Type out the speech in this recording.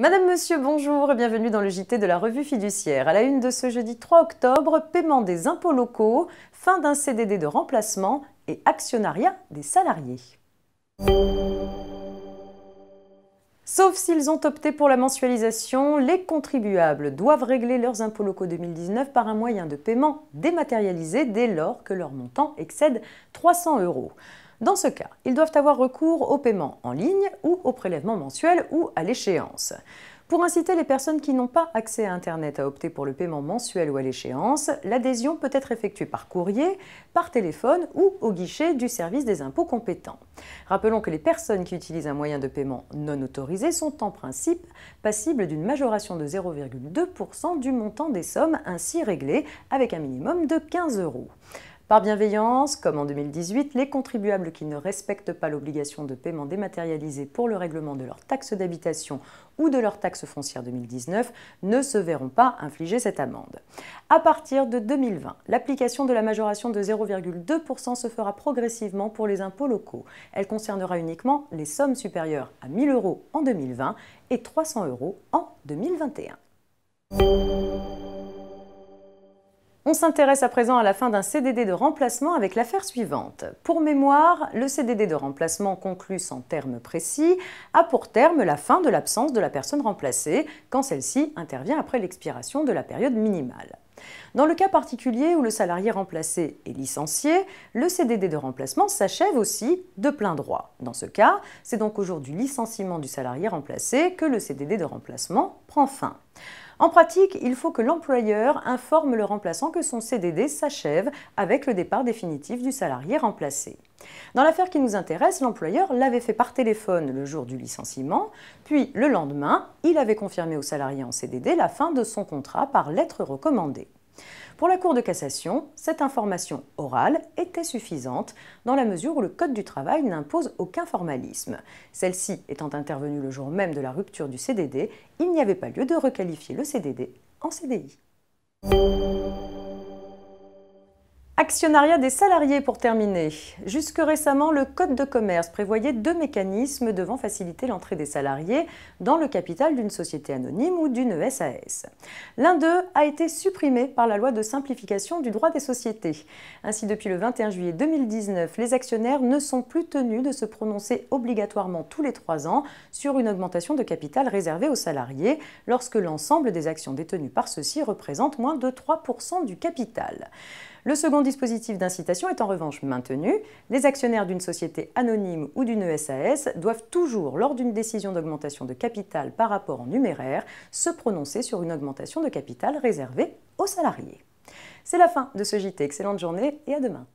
Madame, Monsieur, bonjour et bienvenue dans le JT de la revue fiduciaire. À la une de ce jeudi 3 octobre, paiement des impôts locaux, fin d'un CDD de remplacement et actionnariat des salariés. Sauf s'ils ont opté pour la mensualisation, les contribuables doivent régler leurs impôts locaux 2019 par un moyen de paiement dématérialisé dès lors que leur montant excède 300 €. Dans ce cas, ils doivent avoir recours au paiement en ligne ou au prélèvement mensuel ou à l'échéance. Pour inciter les personnes qui n'ont pas accès à Internet à opter pour le paiement mensuel ou à l'échéance, l'adhésion peut être effectuée par courrier, par téléphone ou au guichet du service des impôts compétents. Rappelons que les personnes qui utilisent un moyen de paiement non autorisé sont en principe passibles d'une majoration de 0,2% du montant des sommes ainsi réglées avec un minimum de 15 €. Par bienveillance, comme en 2018, les contribuables qui ne respectent pas l'obligation de paiement dématérialisé pour le règlement de leur taxe d'habitation ou de leur taxe foncière 2019 ne se verront pas infliger cette amende. À partir de 2020, l'application de la majoration de 0,2% se fera progressivement pour les impôts locaux. Elle concernera uniquement les sommes supérieures à 1 000 € en 2020 et 300 € en 2021. On s'intéresse à présent à la fin d'un CDD de remplacement avec l'affaire suivante. Pour mémoire, le CDD de remplacement conclu sans terme précis a pour terme la fin de l'absence de la personne remplacée quand celle-ci intervient après l'expiration de la période minimale. Dans le cas particulier où le salarié remplacé est licencié, le CDD de remplacement s'achève aussi de plein droit. Dans ce cas, c'est donc au jour du licenciement du salarié remplacé que le CDD de remplacement prend fin. En pratique, il faut que l'employeur informe le remplaçant que son CDD s'achève avec le départ définitif du salarié remplacé. Dans l'affaire qui nous intéresse, l'employeur l'avait fait par téléphone le jour du licenciement, puis le lendemain, il avait confirmé au salarié en CDD la fin de son contrat par lettre recommandée. Pour la Cour de cassation, cette information orale était suffisante dans la mesure où le Code du travail n'impose aucun formalisme. Celle-ci étant intervenue le jour même de la rupture du CDD, il n'y avait pas lieu de requalifier le CDD en CDI. Actionnariat des salariés pour terminer. Jusque récemment, le Code de commerce prévoyait deux mécanismes devant faciliter l'entrée des salariés dans le capital d'une société anonyme ou d'une SAS. L'un d'eux a été supprimé par la loi de simplification du droit des sociétés. Ainsi, depuis le 21 juillet 2019, les actionnaires ne sont plus tenus de se prononcer obligatoirement tous les 3 ans sur une augmentation de capital réservée aux salariés lorsque l'ensemble des actions détenues par ceux-ci représente moins de 3% du capital. Le second dispositif d'incitation est en revanche maintenu. Les actionnaires d'une société anonyme ou d'une SAS doivent toujours, lors d'une décision d'augmentation de capital par rapport en numéraire, se prononcer sur une augmentation de capital réservée aux salariés. C'est la fin de ce JT. Excellente journée et à demain.